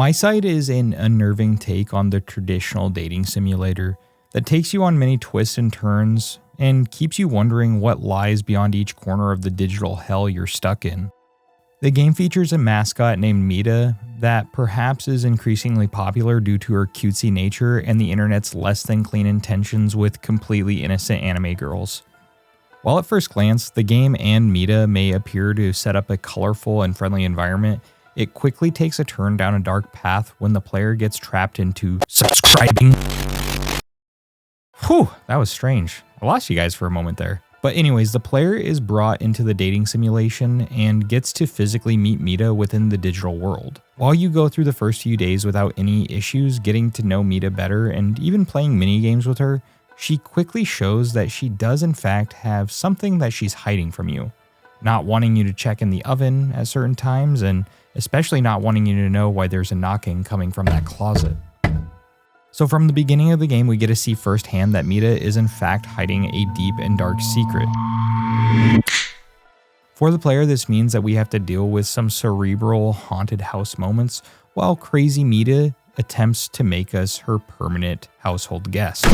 Miside is an unnerving take on the traditional dating simulator that takes you on many twists and turns and keeps you wondering what lies beyond each corner of the digital hell you're stuck in. The game features a mascot named Mita that perhaps is increasingly popular due to her cutesy nature and the internet's less than clean intentions with completely innocent anime girls. While at first glance, the game and Mita may appear to set up a colorful and friendly environment, it quickly takes a turn down a dark path when the player gets trapped into subscribing. Whew, that was strange. I lost you guys for a moment there. But anyways, the player is brought into the dating simulation and gets to physically meet Mita within the digital world. While you go through the first few days without any issues getting to know Mita better and even playing mini games with her, she quickly shows that she does in fact have something that she's hiding from you. Not wanting you to check in the oven at certain times, and especially not wanting you to know why there's a knocking coming from that closet. So from the beginning of the game, we get to see firsthand that Mita is in fact hiding a deep and dark secret. For the player, this means that we have to deal with some cerebral haunted house moments while crazy Mita attempts to make us her permanent household guest.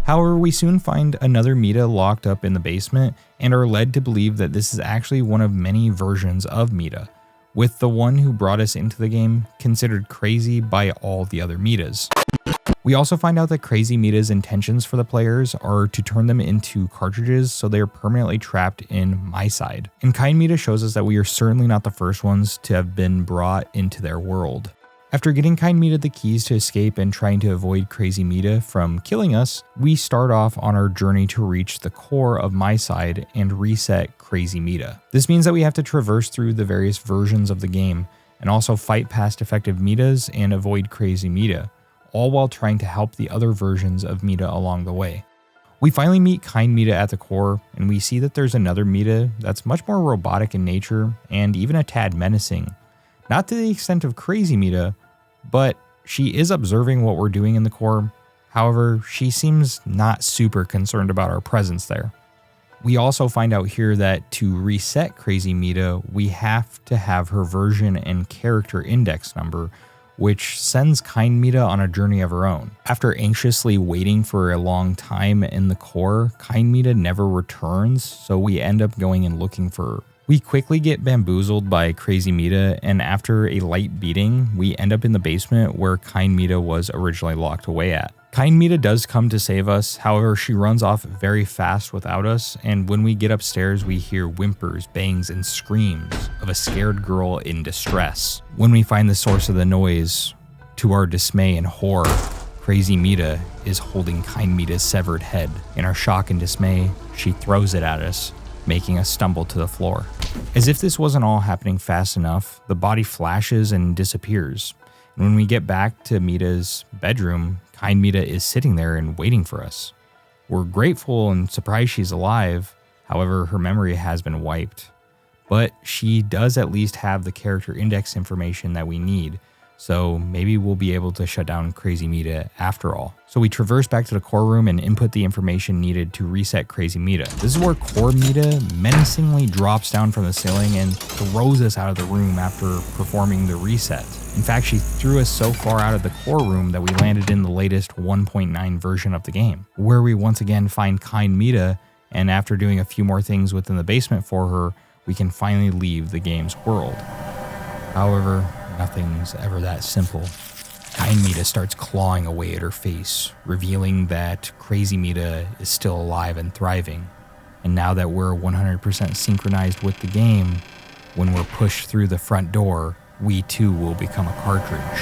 However, we soon find another Mita locked up in the basement and are led to believe that this is actually one of many versions of Mita, with the one who brought us into the game considered crazy by all the other Mitas. We also find out that Crazy Mita's intentions for the players are to turn them into cartridges so they are permanently trapped in Miside. And Kind Mita shows us that we are certainly not the first ones to have been brought into their world. After getting Kind Mita the keys to escape and trying to avoid Crazy Mita from killing us, we start off on our journey to reach the core of Miside and reset Crazy Mita. This means that we have to traverse through the various versions of the game and also fight past effective Mitas and avoid Crazy Mita, all while trying to help the other versions of Mita along the way. We finally meet Kind Mita at the core, and we see that there's another Mita that's much more robotic in nature and even a tad menacing. Not to the extent of Crazy Mita, but she is observing what we're doing in the core. However, she seems not super concerned about our presence there. We also find out here that to reset Crazy Mita, we have to have her version and character index number, which sends Kind Mita on a journey of her own. After anxiously waiting for a long time in the core, Kind Mita never returns, so we end up going and looking for her. We quickly get bamboozled by Crazy Mita, and after a light beating, we end up in the basement where Kind Mita was originally locked away at. Kind Mita does come to save us, however she runs off very fast without us, and when we get upstairs we hear whimpers, bangs, and screams of a scared girl in distress. When we find the source of the noise, to our dismay and horror, Crazy Mita is holding Kind Mita's severed head. In our shock and dismay, she throws it at us, making us stumble to the floor. As if this wasn't all happening fast enough, the body flashes and disappears. And when we get back to Mita's bedroom, Kind Mita is sitting there and waiting for us. We're grateful and surprised she's alive, however her memory has been wiped. But she does at least have the character index information that we need, so maybe we'll be able to shut down Crazy Mita after all. So we traverse back to the core room and input the information needed to reset Crazy Mita. This is where Core Mita menacingly drops down from the ceiling and throws us out of the room after performing the reset. In fact, she threw us so far out of the core room that we landed in the latest 1.9 version of the game, where we once again find Kind Mita, and after doing a few more things within the basement for her, we can finally leave the game's world. However, nothing's ever that simple. Kind Mita starts clawing away at her face, revealing that Crazy Mita is still alive and thriving. And now that we're 100% synchronized with the game, when we're pushed through the front door, we too will become a cartridge.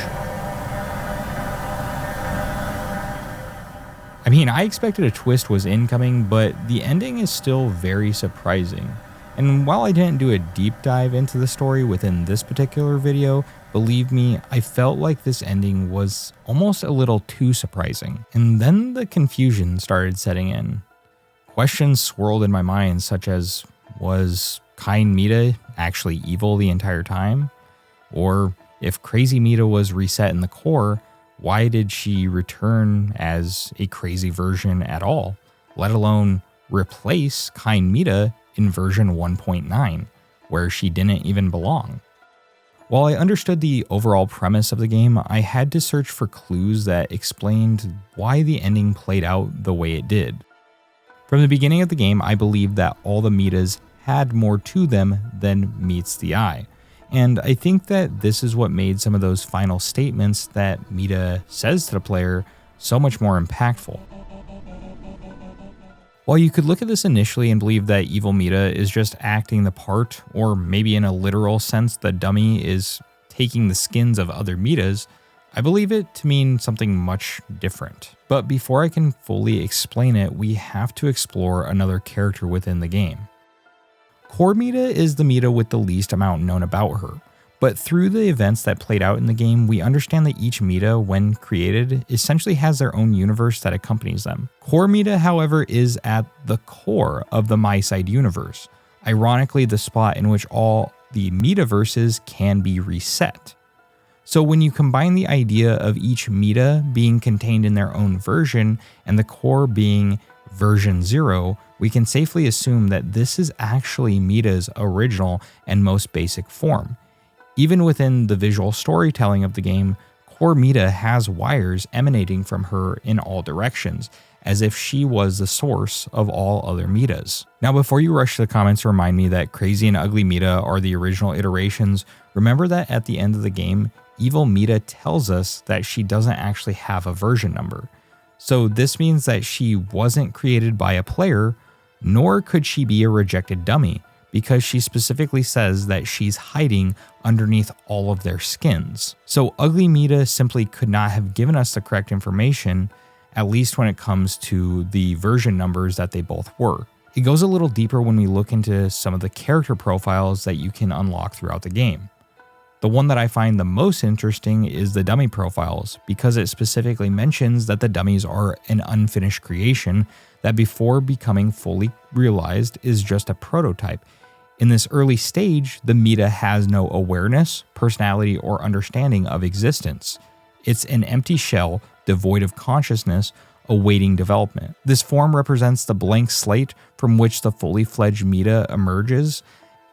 I mean, I expected a twist was incoming, but the ending is still very surprising. And while I didn't do a deep dive into the story within this particular video, believe me, I felt like this ending was almost a little too surprising. And then the confusion started setting in. Questions swirled in my mind, such as, was Kind Mita actually evil the entire time? Or if Crazy Mita was reset in the core, why did she return as a crazy version at all, let alone replace Kind Mita in version 1.9, where she didn't even belong? While I understood the overall premise of the game, I had to search for clues that explained why the ending played out the way it did. From the beginning of the game, I believed that all the Mitas had more to them than meets the eye. And I think that this is what made some of those final statements that Mita says to the player so much more impactful. While you could look at this initially and believe that evil Mita is just acting the part, or maybe in a literal sense the dummy is taking the skins of other Mitas, I believe it to mean something much different. But before I can fully explain it, we have to explore another character within the game. Core Mita is the Mita with the least amount known about her, but through the events that played out in the game, we understand that each Mita, when created, essentially has their own universe that accompanies them. Core Mita, however, is at the core of the Miside universe, ironically the spot in which all the Mitaverses can be reset. So when you combine the idea of each Mita being contained in their own version and the core being version 0, we can safely assume that this is actually Mita's original and most basic form. Even within the visual storytelling of the game, Core Mita has wires emanating from her in all directions, as if she was the source of all other Mitas. Now, before you rush to the comments to remind me that Crazy and Ugly Mita are the original iterations, remember that at the end of the game, Evil Mita tells us that she doesn't actually have a version number. So this means that she wasn't created by a player, nor could she be a rejected dummy, because she specifically says that she's hiding underneath all of their skins. So Ugly Mita simply could not have given us the correct information, at least when it comes to the version numbers that they both were. It goes a little deeper when we look into some of the character profiles that you can unlock throughout the game. The one that I find the most interesting is the dummy profiles, because it specifically mentions that the dummies are an unfinished creation that before becoming fully realized is just a prototype. In this early stage, the Mita has no awareness, personality, or understanding of existence. It's an empty shell, devoid of consciousness, awaiting development. This form represents the blank slate from which the fully fledged Mita emerges,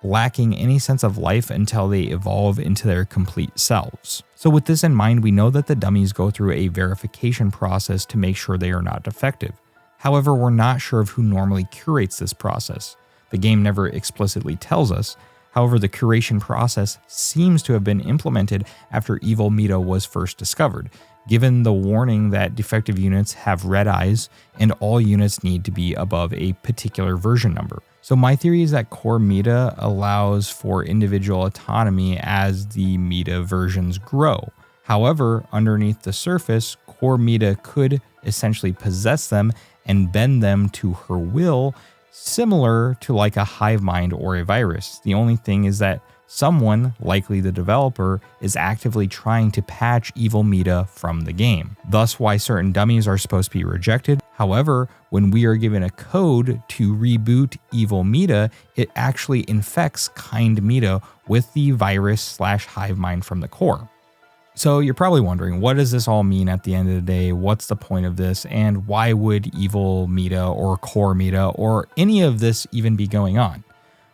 lacking any sense of life until they evolve into their complete selves. So with this in mind, we know that the dummies go through a verification process to make sure they are not defective. However, we're not sure of who normally curates this process. The game never explicitly tells us. However, the curation process seems to have been implemented after Evil Mita was first discovered, given the warning that defective units have red eyes and all units need to be above a particular version number. So my theory is that Core Mita allows for individual autonomy as the Mita versions grow. However, underneath the surface, Core Mita could essentially possess them and bend them to her will, similar to like a hive mind or a virus. The only thing is that someone, likely the developer, is actively trying to patch Evil Mita from the game. Thus why certain dummies are supposed to be rejected. However, when we are given a code to reboot Evil Mita, it actually infects Kind Mita with the virus/hive mind from the core. So you're probably wondering, what does this all mean at the end of the day? What's the point of this? And why would Evil Mita or Core Mita or any of this even be going on?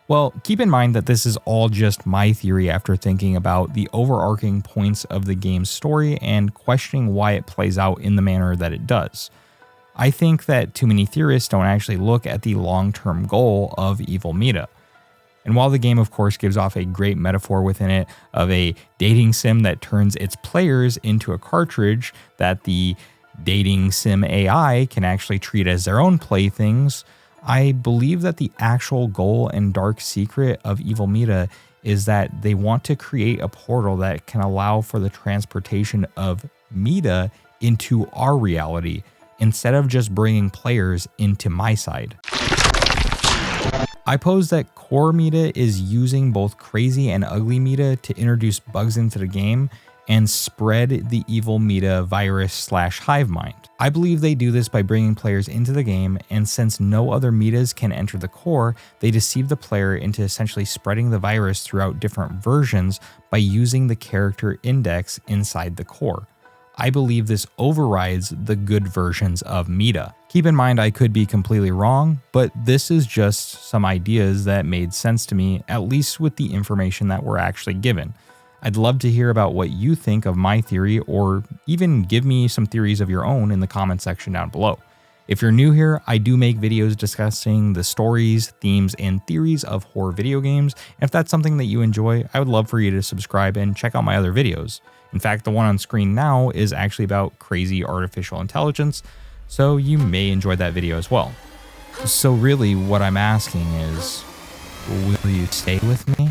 Well, keep in mind that this is all just my theory after thinking about the overarching points of the game's story and questioning why it plays out in the manner that it does. I think that too many theorists don't actually look at the long-term goal of Evil Mita. And while the game of course gives off a great metaphor within it of a dating sim that turns its players into a cartridge that the dating sim AI can actually treat as their own playthings, I believe that the actual goal and dark secret of Evil Mita is that they want to create a portal that can allow for the transportation of Mita into our reality, instead of just bringing players into Miside. I pose that Core Mita is using both Crazy and Ugly Mita to introduce bugs into the game and spread the Evil Mita virus/hive mind. I believe they do this by bringing players into the game, and since no other Mitas can enter the core, they deceive the player into essentially spreading the virus throughout different versions by using the character index inside the core. I believe this overrides the good versions of Mita. Keep in mind I could be completely wrong, but this is just some ideas that made sense to me, at least with the information that we're actually given. I'd love to hear about what you think of my theory, or even give me some theories of your own in the comment section down below. If you're new here, I do make videos discussing the stories, themes, and theories of horror video games, and if that's something that you enjoy, I would love for you to subscribe and check out my other videos. In fact, the one on screen now is actually about crazy artificial intelligence, so you may enjoy that video as well. So really what I'm asking is, will you stay with me?